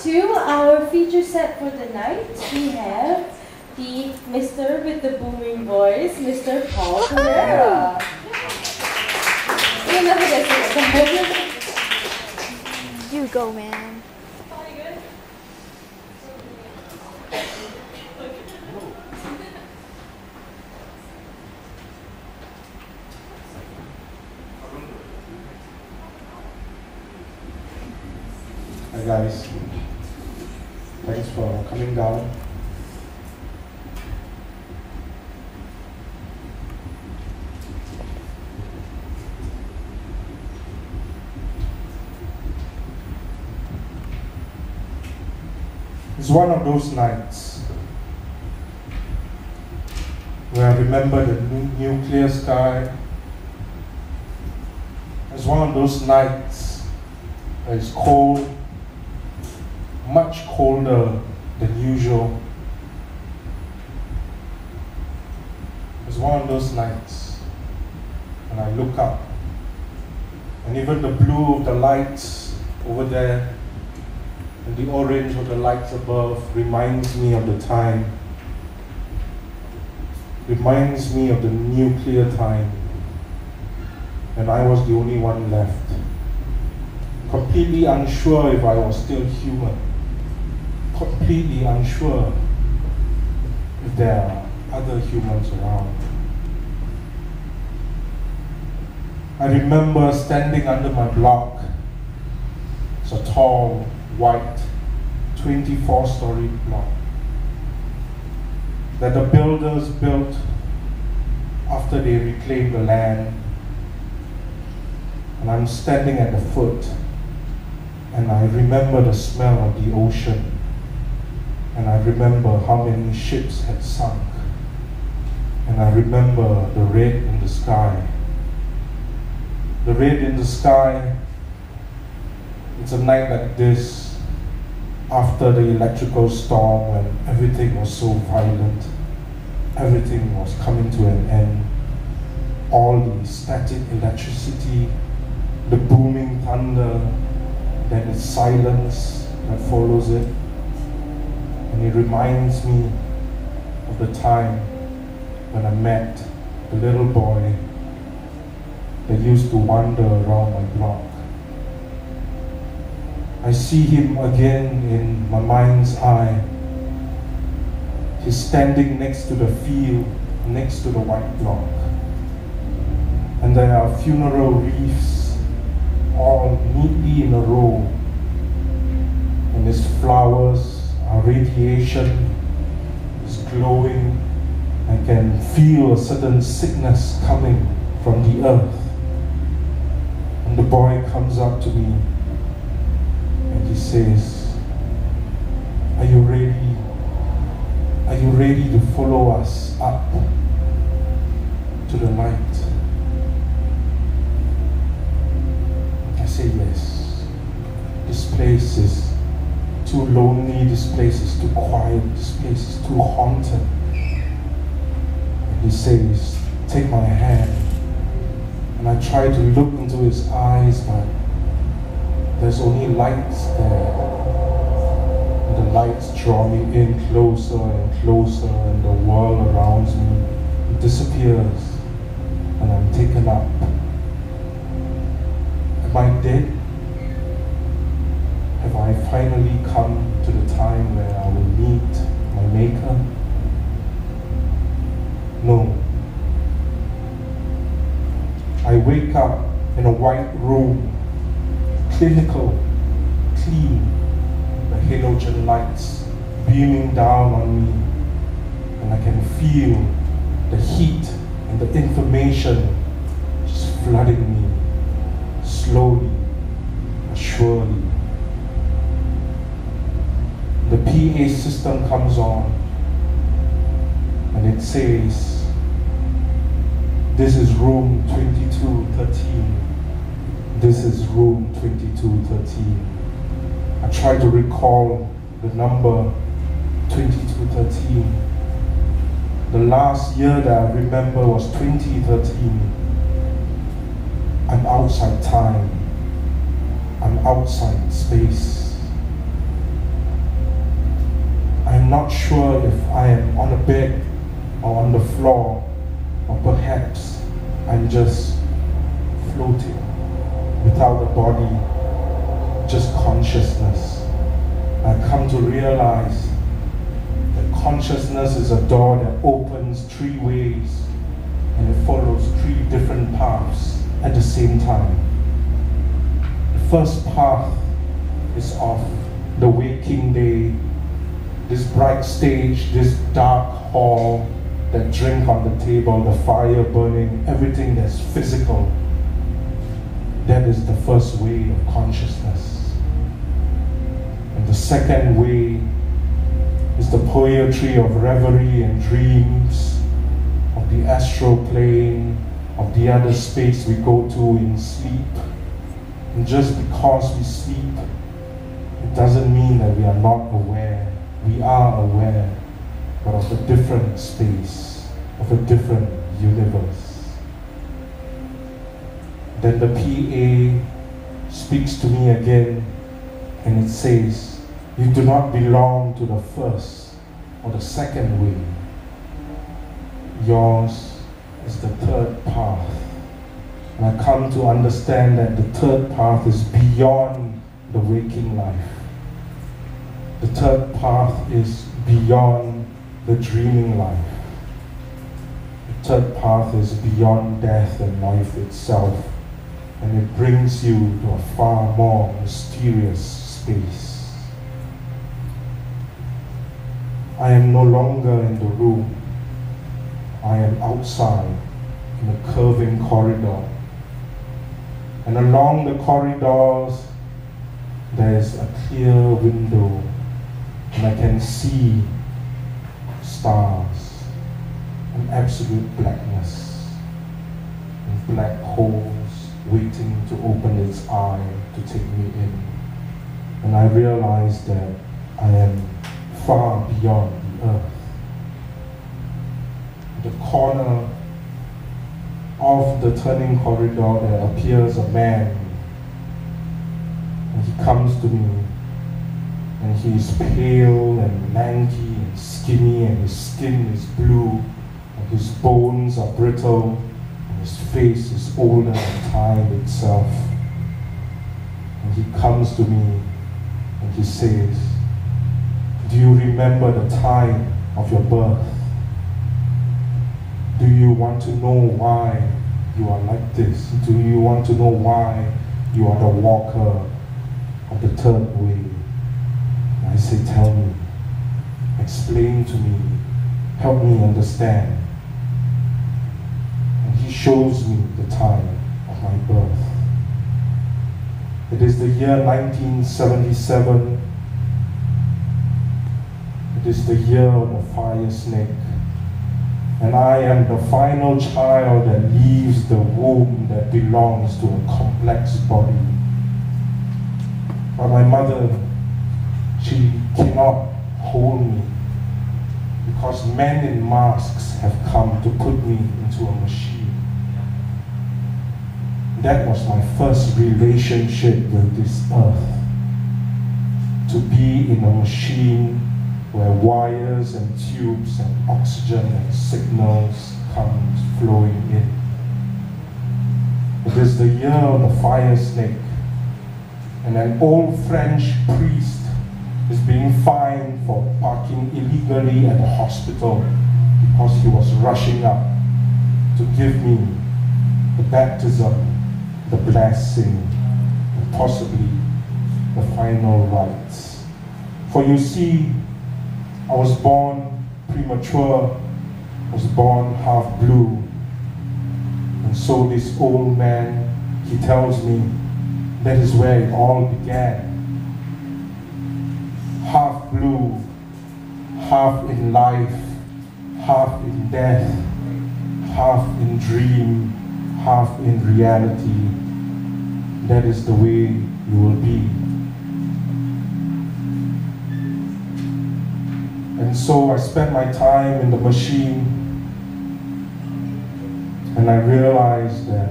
to our feature set for the night. We have the Mr. with the booming voice, Mr. Paul Pereira. You go, man. Hi guys, thanks for coming down. It's one of those nights where I remember the nuclear sky. It's one of those nights where it's cold, much colder than usual. It's one of those nights when I look up and even the blue of the lights over there and the orange of the lights above reminds me of the time, reminds me of the nuclear time when I was the only one left, completely unsure if I was still human, completely unsure if there are other humans around. I remember standing under my block. It's a tall, white, 24-story block that the builders built after they reclaimed the land. And I'm standing at the foot, and I remember the smell of the ocean. And I remember how many ships had sunk. And I remember the red in the sky. The red in the sky, it's a night like this, after the electrical storm when everything was so violent, everything was coming to an end. All the static electricity, the booming thunder, then the silence that follows it. And it reminds me of the time when I met the little boy that used to wander around my block. I see him again in my mind's eye. He's standing next to the field, next to the white block. And there are funeral wreaths all neatly in a row. And his flowers, our radiation is glowing. I can feel a certain sickness coming from the earth. And the boy comes up to me and he says, "Are you ready? Are you ready to follow us up to the light?" I say yes. This place is too lonely, this place is too quiet, this place is too haunted. And he says, "Take my hand." And I try to look into his eyes, but there's only lights there. And the lights draw me in closer and closer, and the world around me disappears, and I'm taken up. Am I dead? Have I finally come to the time where I will meet my Maker? No. I wake up in a white room, clinical, clean, the halogen lights beaming down on me, and I can feel the heat and the information just flooding me, slowly but surely. The PA system comes on, and it says, "This is room 2213. This is room 2213. I try to recall the number 2213. The last year that I remember was 2013. I'm outside time. I'm outside space. not sure if I am on a bed or on the floor, or perhaps I'm just floating without a body, just consciousness. I come to realize that consciousness is a door that opens three ways and it follows three different paths at the same time. The first path is of the waking day, this bright stage, this dark hall, that drink on the table, the fire burning, everything that's physical. That is the first way of consciousness. And the second way is the poetry of reverie and dreams, of the astral plane, of the other space we go to in sleep. And just because we sleep, it doesn't mean that we are not aware. We are aware, but of a different space, of a different universe. Then the PA speaks to me again, and it says, you do not belong to the first or the second way. Yours is the third path. And I come to understand that the third path is beyond the waking life. The third path is beyond the dreaming life. The third path is beyond death and life itself, and it brings you to a far more mysterious space. I am no longer in the room. I am outside in a curving corridor. And along the corridors, there is a clear window, and I can see stars and absolute blackness and black holes waiting to open its eye to take me in. And I realize that I am far beyond the earth. In the corner of the turning corridor there appears a man, and he comes to me, and he is pale and lanky and skinny, and his skin is blue, and his bones are brittle, and his face is older than time itself. And he comes to me and he says, do you remember the time of your birth? Do you want to know why you are like this? Do you want to know why you are the walker of the third way? And I say, tell me, explain to me, help me understand. And he shows me the time of my birth. It is the year 1977. It is the year of the fire snake. And I am the final child that leaves the womb that belongs to a complex body. But my mother, she cannot hold me because men in masks have come to put me into a machine. That was my first relationship with this earth. To be in a machine where wires and tubes and oxygen and signals come flowing in. It is the year of the fire snake, and an old French priest is being fined for parking illegally at the hospital because he was rushing up to give me the baptism, the blessing, and possibly the final rites. For you see, I was born premature, I was born half blue. And so this old man, he tells me that is where it all began. Half blue, half in life, half in death, half in dream, half in reality. That is the way you will be. And so I spent my time in the machine, and I realized that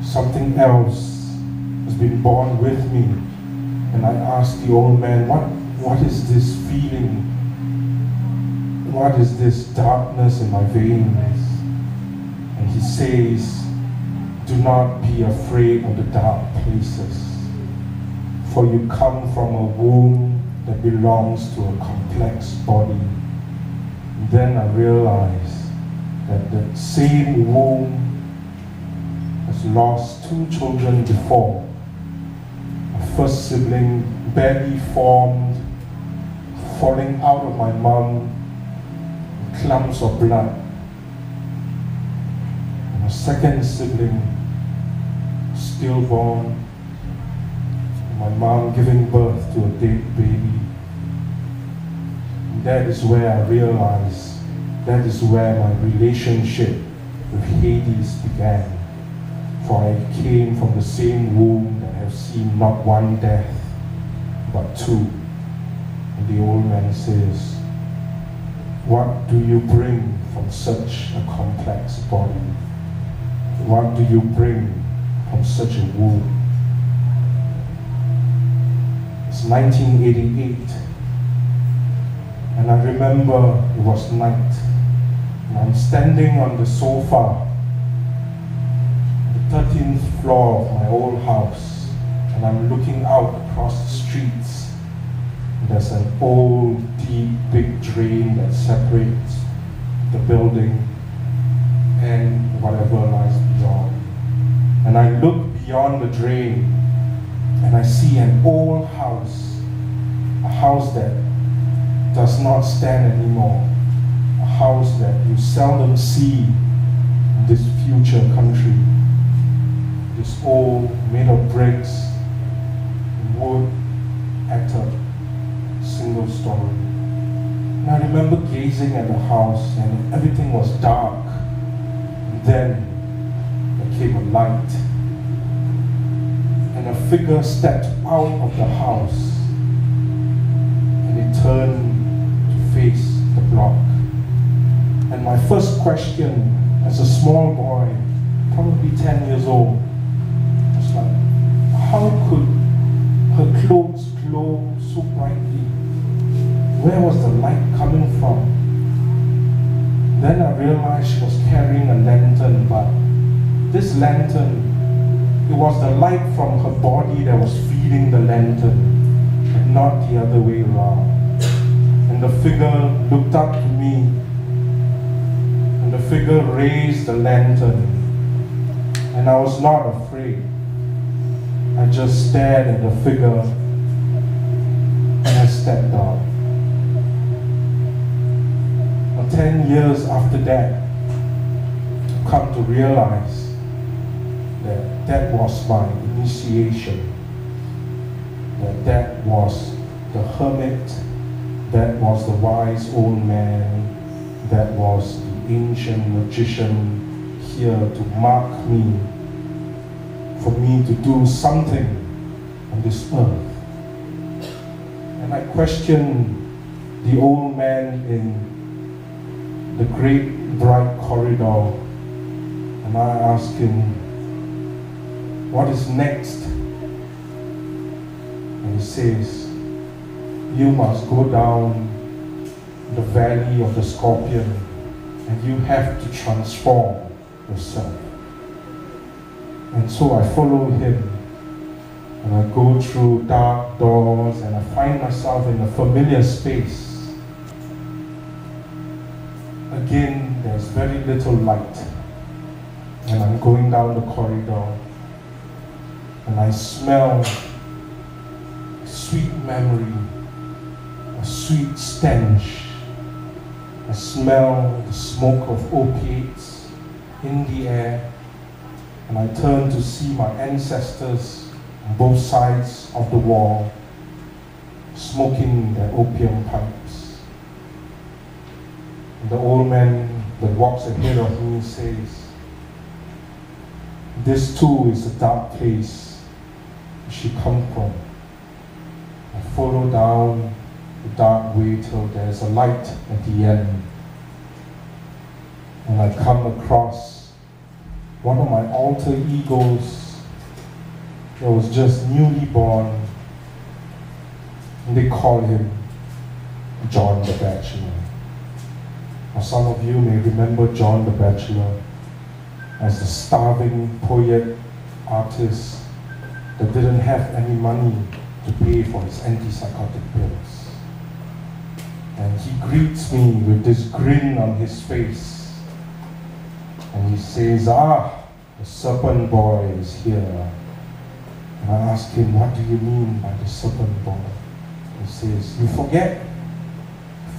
something else has been born with me. And I asked the old man, what is this feeling what is this darkness in my veins? And he says, do not be afraid of the dark places, for you come from a womb that belongs to a complex body. And then I realized that the same womb has lost 2 children before. My first sibling barely formed, falling out of my mum, clumps of blood. And my second sibling, stillborn, my mom giving birth to a dead baby. And that is where I realized, that is where my relationship with Hades began. For I came from the same womb that have seen not one death, but 2. And the old man says, what do you bring from such a complex body? What do you bring from such a womb? It's 1988, and I remember it was night, and I'm standing on the sofa, the 13th floor of my old house, and I'm looking out across the streets. There's an old, deep, big drain that separates the building and whatever lies beyond. And I look beyond the drain and I see an old house, a house that does not stand anymore, a house that you seldom see in this future country. This old, made of bricks, wood, attic, single story. And I remember gazing at the house and everything was dark. And then there came a light. And a figure stepped out of the house. And it turned to face the block. And my first question as a small boy, probably 10 years old, was like, how could her clothes glow so brightly? Where was the light coming from? Then I realized she was carrying a lantern, but this lantern, it was the light from her body that was feeding the lantern, and not the other way around. And the figure looked up to me, and the figure raised the lantern, and I was not afraid. I just stared at the figure, and I stepped down. 10 years after that, I've come to realize that that was my initiation, that was the hermit, that was the wise old man, that was the ancient magician here to mark me, for me to do something on this earth. And I questioned the old man in the great bright corridor, and I asked him, what is next? And he says, you must go down the valley of the scorpion and you have to transform yourself. And so I follow him, and I go through dark doors, and I find myself in a familiar space. Again, there's very little light, and I'm going down the corridor, and I smell a sweet memory, a sweet stench. I smell the smoke of opiates in the air, and I turn to see my ancestors on both sides of the wall, smoking their opium pipes. And the old man that walks ahead of me says, this too is a dark place she come from. I follow down the dark way till there's a light at the end. And I come across one of my alter egos that was just newly born, and they call him John the Bachelor. Or some of you may remember John the Bachelor as the starving poet artist that didn't have any money to pay for his antipsychotic pills. And he greets me with this grin on his face. And he says, the serpent boy is here. And I ask him, what do you mean by the serpent boy? He says, you forget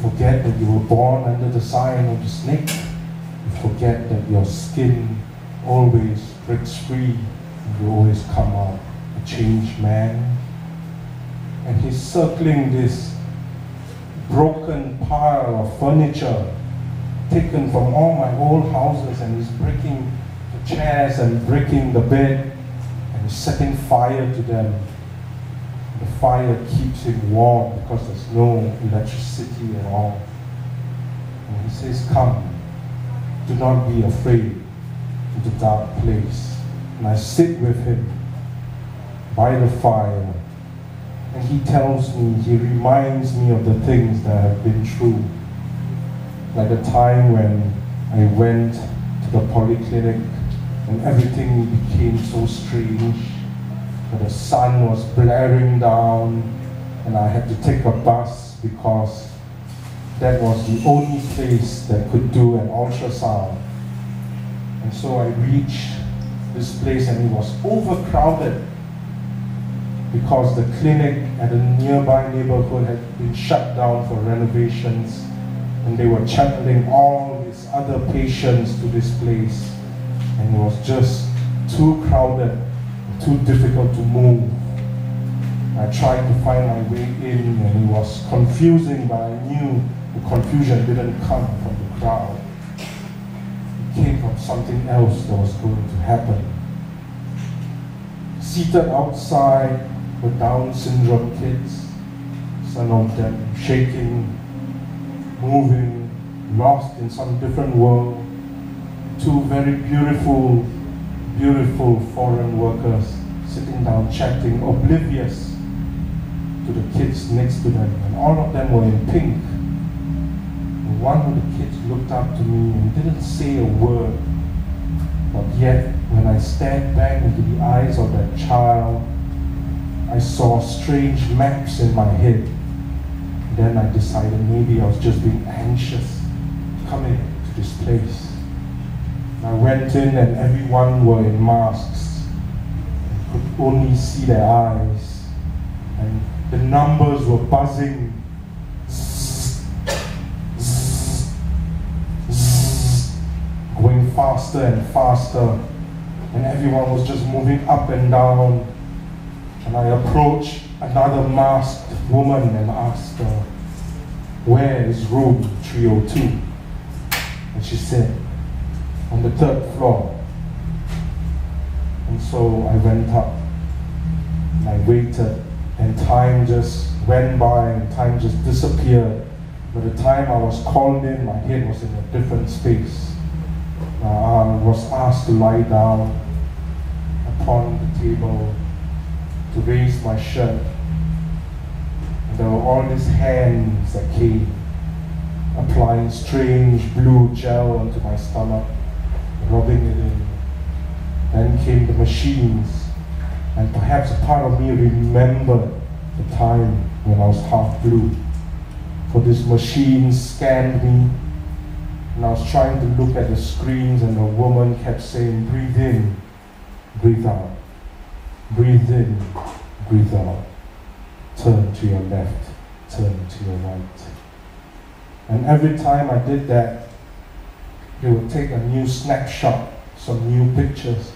that you were born under the sign of the snake. You forget that your skin always breaks free and you always come out a changed man. And he's circling this broken pile of furniture taken from all my old houses, and he's breaking the chairs and breaking the bed and he's setting fire to them. The fire keeps him warm because there's no electricity at all. And he says, come, do not be afraid in the dark place. And I sit with him by the fire, and he tells me, he reminds me of the things that I've been through. Like the time when I went to the polyclinic and everything became so strange. The sun was blaring down and I had to take a bus because that was the only place that could do an ultrasound. And so I reached this place and it was overcrowded because the clinic at a nearby neighborhood had been shut down for renovations, and they were channeling all these other patients to this place, and it was just too crowded, too difficult to move. I tried to find my way in and it was confusing, but I knew the confusion didn't come from the crowd. It came from something else that was going to happen. Seated outside were Down syndrome kids, some of them shaking, moving, lost in some different world. Two very beautiful foreign workers sitting down chatting, oblivious to the kids next to them, and all of them were in pink. And one of the kids looked up to me and didn't say a word, but yet when I stared back into the eyes of that child, I saw strange maps in my head. Then I decided maybe I was just being anxious coming to this place. I went in and everyone were in masks. I could only see their eyes. And the numbers were buzzing. Zzz, zzz, zzz, going faster and faster. And everyone was just moving up and down. And I approached another masked woman and asked her, where is room 302? And she said, on the 3rd floor. And so I went up and I waited, and time just went by and time just disappeared. By the time I was called in, my head was in a different space. I was asked to lie down upon the table, to raise my shirt. And there were all these hands that came, applying strange blue gel onto my stomach, rubbing it in. Then came the machines, and perhaps a part of me remembered the time when I was half blue. For this machine scanned me, and I was trying to look at the screens, and the woman kept saying, breathe in, breathe out. Breathe in, breathe out. Turn to your left, turn to your right. And every time I did that, they would take a new snapshot, some new pictures.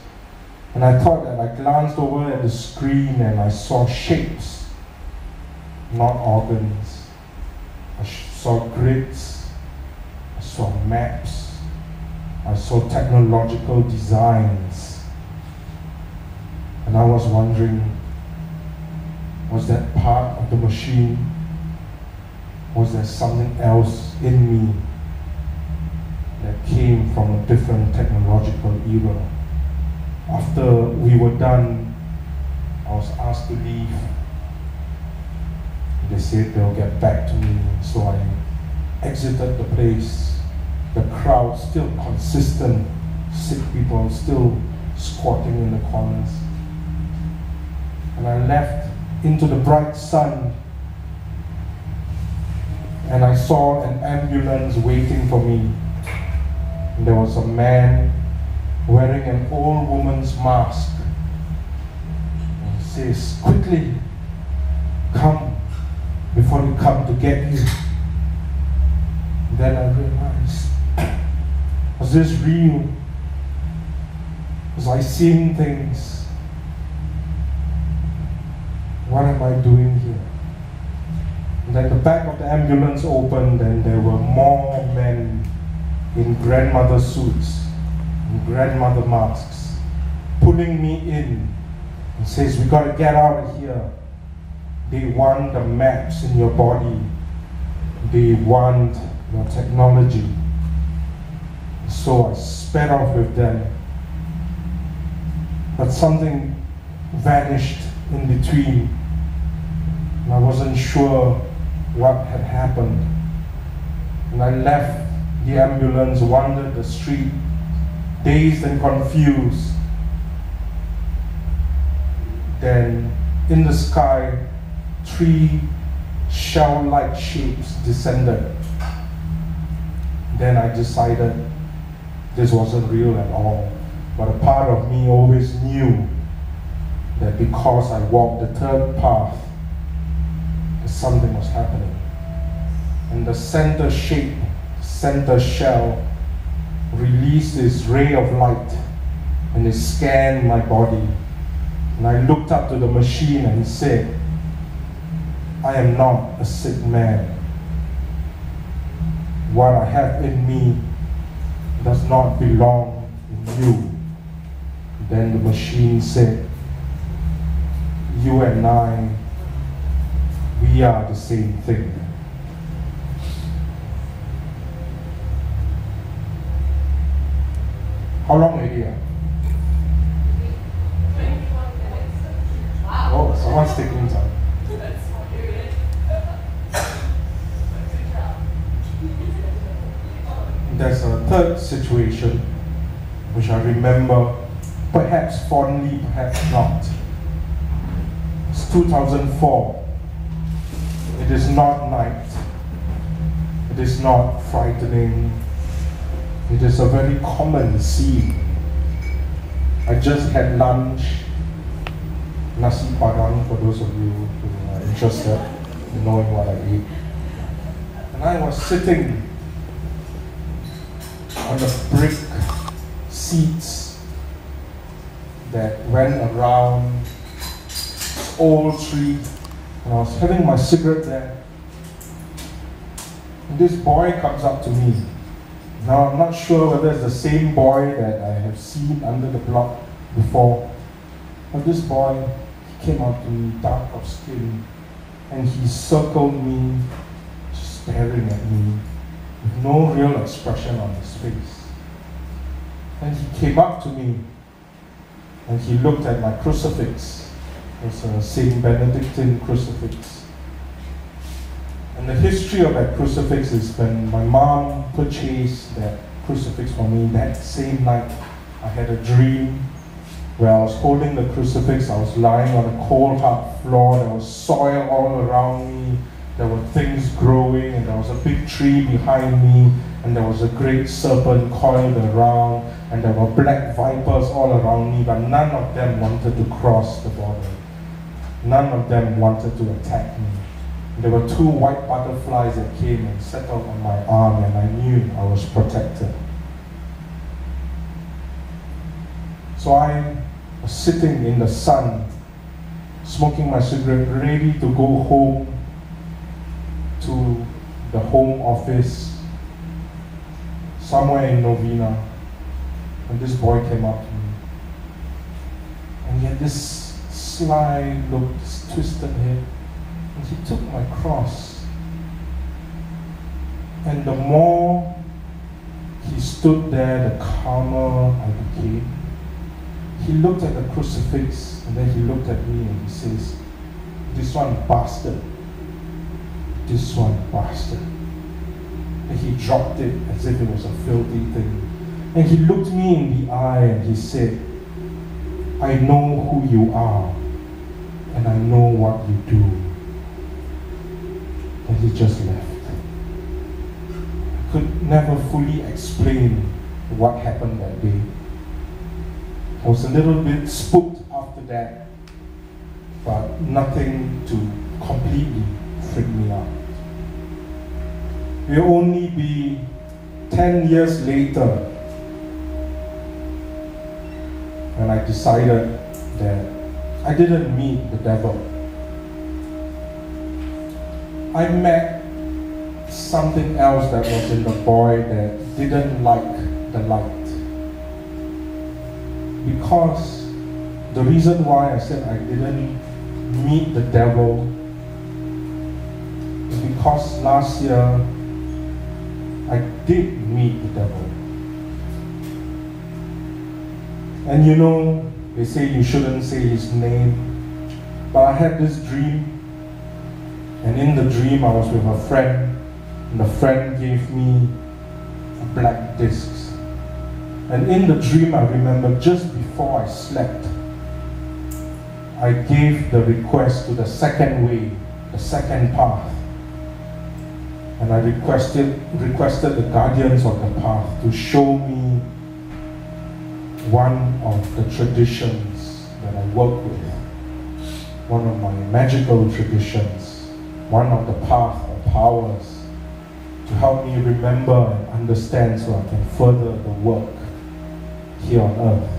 And I thought that I glanced over at the screen and I saw shapes, not organs. I saw grids, I saw maps, I saw technological designs. And I was wondering, was that part of the machine? Was there something else in me that came from a different technological era? After we were done, I was asked to leave. They said they'll get back to me, so I exited the place the crowd still consistent, sick people still squatting in the corners. And I left into the bright sun, and I saw an ambulance waiting for me. And there was a man wearing an old woman's mask. And he says, "Quickly, come before they come to get you." And then I realized, was this real? Was I seeing things? What am I doing here? And then the back of the ambulance opened, and there were more men in grandmother suits and grandmother masks pulling me in and says, "We gotta get out of here. They want the maps in your body. They want your technology." So I sped off with them. But something vanished in between. And I wasn't sure what had happened. And I left the ambulance, wandered the street, dazed and confused. Then in the sky, 3 shell-like shapes descended. Then I decided this wasn't real at all. But a part of me always knew that because I walked the third path, that something was happening. And the center shape, center shell, released this ray of light, and it scanned my body. And I looked up to the machine and said, "I am not a sick man. What I have in me does not belong in you." Then the machine said, "You and I, we are the same thing." How long already? 21 minutes. Wow. Oh, someone's taking time. That's weird. Good job. There's a third situation which I remember, perhaps fondly, perhaps not. It's 2004. It is not night. It is not frightening. It is a very common scene. I just had lunch, nasi padang, for those of you who are interested in knowing what I ate. And I was sitting on the brick seats that went around this old tree, and I was having my cigarette there. And this boy comes up to me. Now I'm not sure whether it's the same boy that I have seen under the block before, but this boy, he came up to me, dark of skin, and he circled me, staring at me, with no real expression on his face. And he came up to me, and he looked at my crucifix. It's a Saint Benedictine crucifix. And the history of that crucifix is when my mom purchased that crucifix for me, that same night I had a dream where I was holding the crucifix. I was lying on a cold hard floor. There was soil all around me. There were things growing, and there was a big tree behind me, and there was a great serpent coiled around, and there were black vipers all around me, but none of them wanted to cross the border. None of them wanted to attack me. There were 2 white butterflies that came and settled on my arm, and I knew I was protected. So I was sitting in the sun, smoking my cigarette, ready to go home to the home office somewhere in Novena, and this boy came up to me. And he had this sly look, this twisted head. And he took my cross. And the more he stood there, the calmer I became. He looked at the crucifix, and then he looked at me and he says, "This one bastard. This one bastard." And he dropped it as if it was a filthy thing. And he looked me in the eye and he said, I know who you are and I know what you do. And he just left. I could never fully explain what happened that day. I was a little bit spooked after that, but nothing to completely freak me out. It will only be 10 years later when I decided that I didn't meet the devil. I met something else that was in the boy that didn't like the light. Because the reason why I said I didn't meet the devil is because last year I did meet the devil. And you know, they say you shouldn't say his name, but I had this dream, and in the dream I was with a friend, and the friend gave me a black disc. And in the dream I remember just before I slept, I gave the request to the second way, the second path. And I requested the guardians of the path to show me one of the traditions that I work with, one of my magical traditions, one of the path or powers, to help me remember and understand so I can further the work here on earth.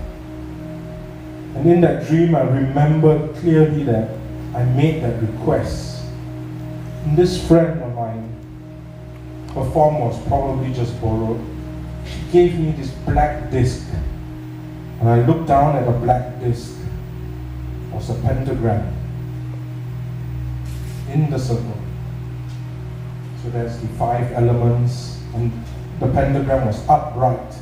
And in that dream I remember clearly that I made that request. And this friend of mine, her form was probably just borrowed. She gave me this black disc. And I looked down at the black disc. It was a pentagram in the circle. So there's the 5 elements, and the pentagram was upright.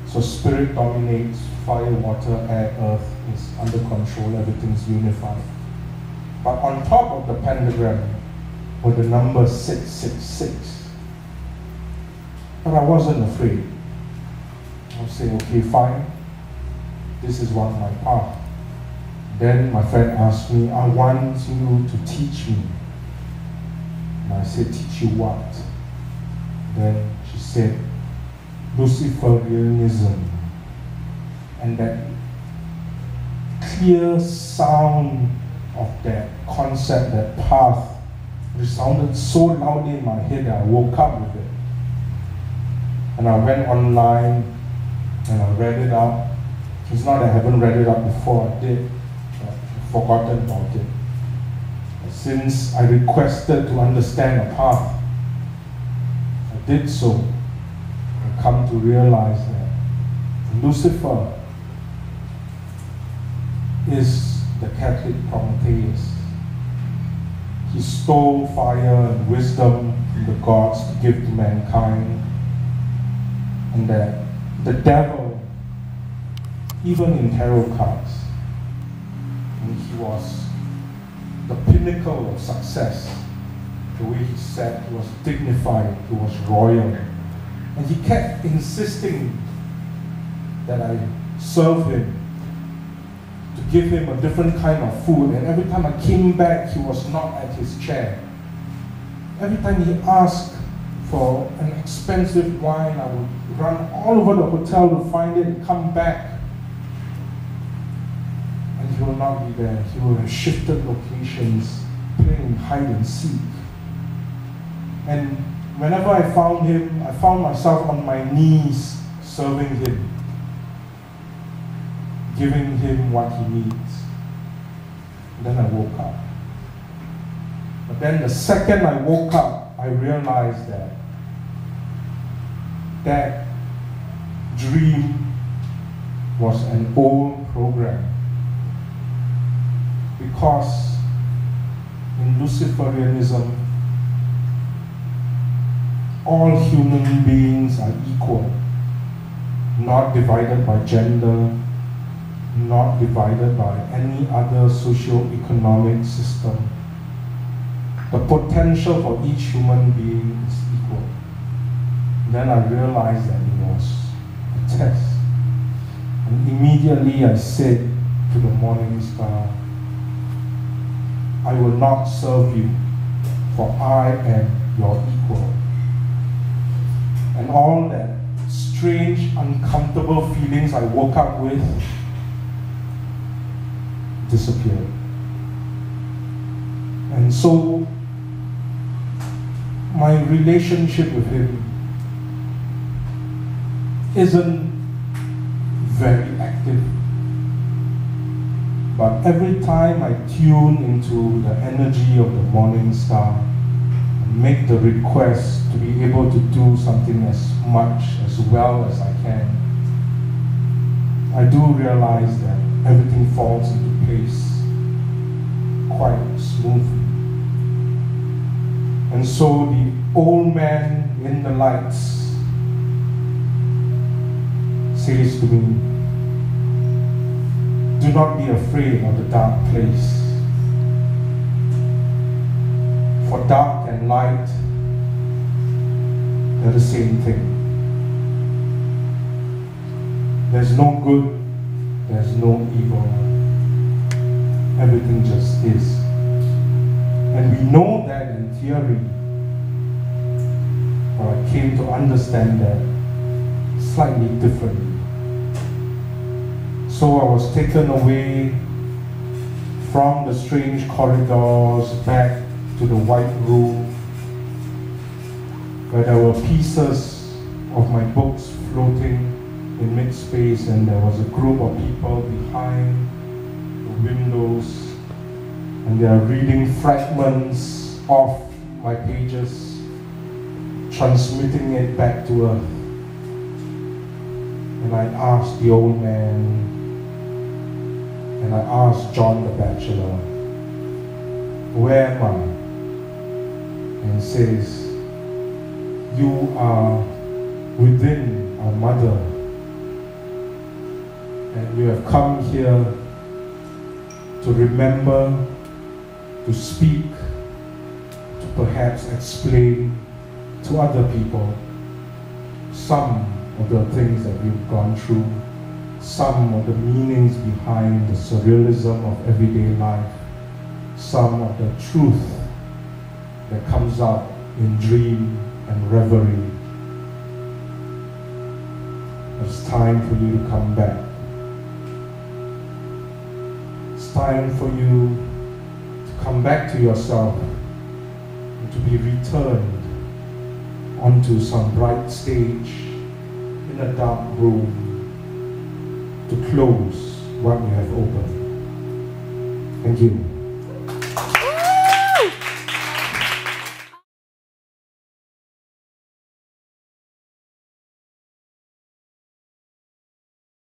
So spirit dominates, fire, water, air, earth is under control, everything's unified. But on top of the pentagram were the number 666. But I wasn't afraid. I would say, okay, fine. This is what my path. Then my friend asked me, I want you to teach me. And I said, teach you what? Then she said, Luciferianism. And that clear sound of that concept, that path, resounded so loudly in my head that I woke up with it. And I went online and I read it up. It's not that I haven't read it up before, I did, but I've forgotten about it. But since I requested to understand the path, I did so. I come to realize that Lucifer is the Catholic Prometheus. He stole fire and wisdom from the gods to give to mankind, and that the devil, even in tarot cards, and he was the pinnacle of success. The way he sat, he was dignified, he was royal. And he kept insisting that I serve him, to give him a different kind of food. And every time I came back, he was not at his chair. Every time he asked for an expensive wine, I would run all over the hotel to find it and come back. And he will not be there. He will have shifted locations, playing hide and seek. And whenever I found him, I found myself on my knees serving him, giving him what he needs. And then I woke up. But then the second I woke up, I realized that that dream was an old program. Because in Luciferianism, all human beings are equal, not divided by gender, not divided by any other socio-economic system. The potential for each human being is equal. Then I realized that it was a test. And immediately I said to the morning star, I will not serve you, for I am your equal. And all that strange, uncomfortable feelings I woke up with disappeared. And so my relationship with him isn't very active. But every time I tune into the energy of the morning star, make the request to be able to do something as much, as well as I can, I do realize that everything falls into place quite smoothly. And so the old man in the lights says to me, do not be afraid of the dark place. For dark and light, they're the same thing. There's no good, there's no evil. Everything just is. And we know that in theory, but I came to understand that slightly differently. So I was taken away from the strange corridors back to the white room, where there were pieces of my books floating in mid-space, and there was a group of people behind the windows, and they are reading fragments of my pages, transmitting it back to earth. And I asked the old man, and I asked John the Bachelor, where am I? And he says, you are within our mother, and you have come here to remember, to speak, to perhaps explain to other people some of the things that we've gone through, some of the meanings behind the surrealism of everyday life, some of the truth that comes out in dream and reverie. It's time for you to come back. It's time for you to come back to yourself and to be returned onto some bright stage in a dark room to close what you have opened. Thank you.